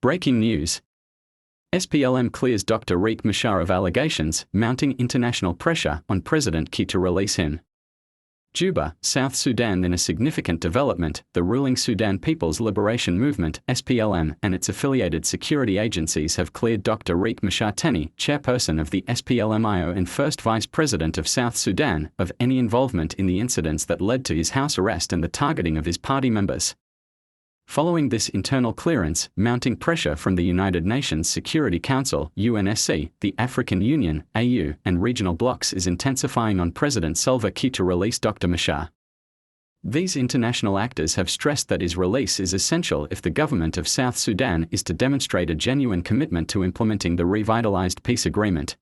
Breaking news. SPLM clears Dr. Riek Machar of allegations, mounting international pressure on President Kiir to release him. Juba, South Sudan. In a significant development, the ruling Sudan People's Liberation Movement (SPLM) and its affiliated security agencies have cleared Dr. Riek Machar, chairperson of the SPLM-IO and first vice president of South Sudan, of any involvement in the incidents that led to his house arrest and the targeting of his party members. Following this internal clearance, mounting pressure from the United Nations Security Council (UNSC), the African Union (AU), and regional blocs is intensifying on President Salva Kiir to release Dr. Machar. These international actors have stressed that his release is essential if the government of South Sudan is to demonstrate a genuine commitment to implementing the revitalized peace agreement.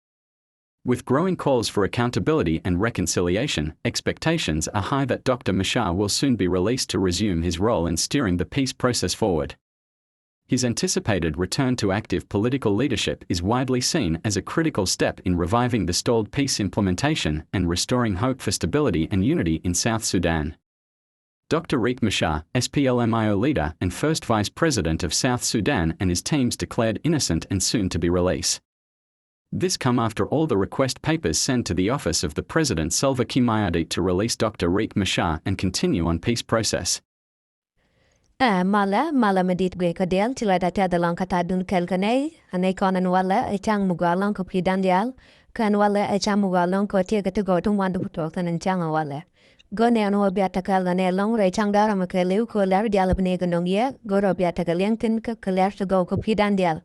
With growing calls for accountability and reconciliation, expectations are high that Dr. Machar will soon be released to resume his role in steering the peace process forward. His anticipated return to active political leadership is widely seen as a critical step in reviving the stalled peace implementation and restoring hope for stability and unity in South Sudan. Dr. Riek Machar, SPLM-IO leader and first vice president of South Sudan, and his teams declared innocent and soon to be released. This come after all the request papers sent to the office of the President Salva Kiir to release Dr. Riek Machar and continue on peace process. Mala medit gwe kadel tila da tada lang katadun kelkanay, anay konan wala chang mugalang ko pidandial, kan wala chang mugalang ko tiga to go to wanda putok and chang wala. Go ne ano biata kalane long re chang dara makaliw ko lar dial abneganong ye, go ro biata kalengtin ka kaler to go ko pidandial.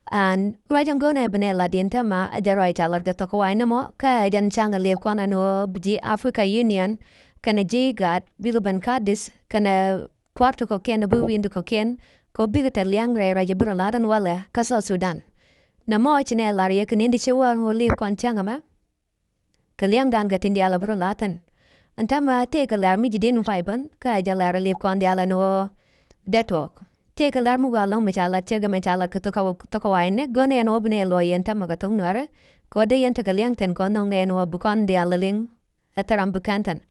And right on gonna benela dinta ma the right alar the tokoina mo ka dan changa lev kwana no bji Africa Union kana ji gat biluban kadis kana kwarto ko ken bu windu ko ken ko bigata liang re raja buraladan wala kasal Sudan na mo chine lar ye kan indi chewa mo lev kon changa ma kaliang dan gatin dia la buralatan antama te ka lar mi jidin faiban ka ja lar lev kon dia la no detok take a larmu galong machala chega machala kutokawaine gone an obne loyenta magatong nare kode yenta galyang ten konong ne no bukon de alaling ataram bukantan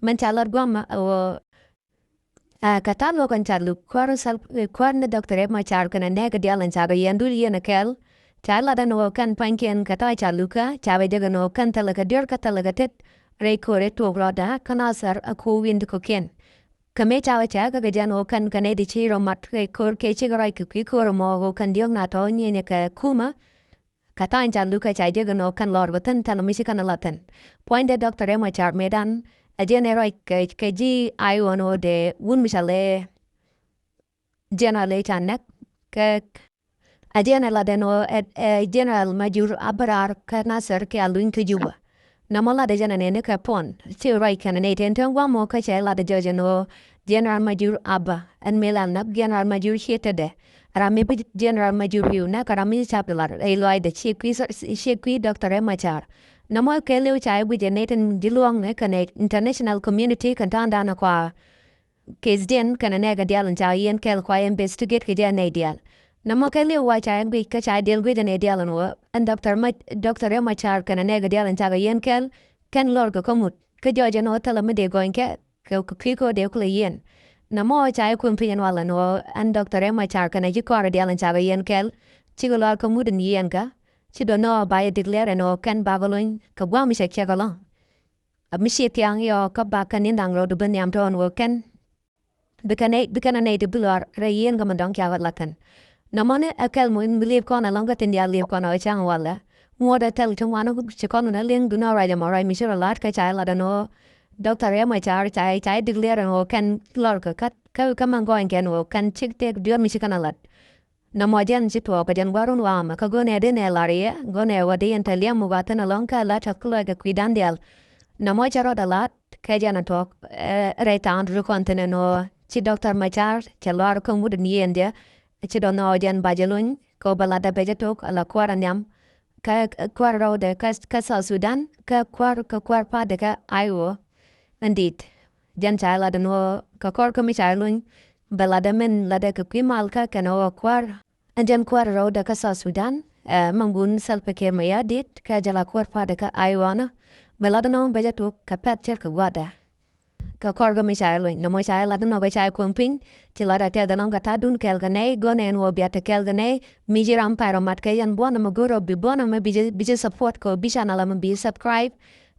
manchalar goma o katalo kan charlu kwarusal kwarne doctor Machar kana nega dialan chaga yendu yena kel chala da no kan panken kata chaluka chabe jaga no kan talaga dir katalaga tet re kore to roda kanasar ako wind koken kame chawa chaga gajano kan kanedi chiro mat kor ke chigarai ki kor mo kan diong na to nye ka kuma katain cha luka cha diga no kan lor watan tan misi kan latan point de Dr. Machar medan a general ke ji ai ono de un misale general chanak ke a general de no general major abrar kanasar ke alun ke juba namala de jana ne ka pon ti right kan ne ten wa mo ka cha la de jano General Major Abba and Melanap General Major Hietade. Rami General Major Yuna Karami Chapelar, Eloy the Shekwi Dr. Machar. Namo Kelly Chai with the Nathan Diluang Nekanate International Community Kantandana Kwa. Case Den Kananega Dial and Chayan Kel Kwa investigate Kidia Nadial. Namo Kelly Wachai and Bikachai deal with an Adialan and Dr. Machar Kananega Dial and Chagayan Kel Ken Lorgo Komut. Kajojan Hotel Amade going cat. Kiko de Kulian. Namo chai kumpian wala no and Dr. Machar kana jikora de alan chaga yen kel chigolal komudin yenka chido no by declare no kan babalon kawami se chagala a mishi tiang yo ka bakan indang ro du benyam ton wo ken bikana de bular re yen gamandong kya latan namane akel mo in believe kona longa tin dia live kona chang wala mo da tel changwana chikon na ling du no ra mo ra mishira lat ka chai la no Dr. Machar chai declare no kan lorka kat ka kamangoin ken wo kan chikte dur misikanalat na mojan sitwo ka jan warun wama ka gone de ne larie gone wadi entalia mugatan alonka la chakla ga kuidandial na mocharo da lat ka jan tok retan ru kontene no chi Dr. Machar chalor ko mud ni ende chi do no jan bajalun ko balada bejatok ala kwaranyam ka kwaro de ka South Sudan ka kwar pa de ka ayo Indeed, jan chai la no kakor kami chai lun belada men la de kwi malka kano kwar and jan kwar ro da ka South Sudan mangun Salva Kiir maya dit ka jala kwar pa de ka aywana belada no beja to ka pat cher ka wada ka korga Machar lo no Machar la no Machar kumpin tila da te da long kata dun kelgane go ne no biata kelgane mijiram pyro mat ke yan bona maguro bi bona me bije support ko bisha na la bi subscribe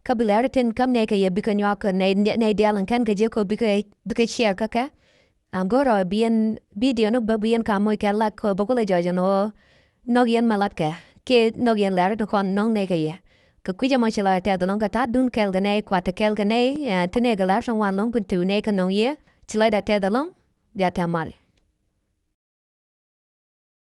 kabilaritin kam ne ke ye bikanyo ka ne dialan kan ke je ko bi share ka goro bien video no bien ka mo ke la ko bokole jojo no gian malat ke no gian lar to kon nong ne ke ye ka kuja mo chila te da long kata dun kelgane kwata kelgane tene galar son wan long kun tu ne ka no ye chila da te da long ya te mal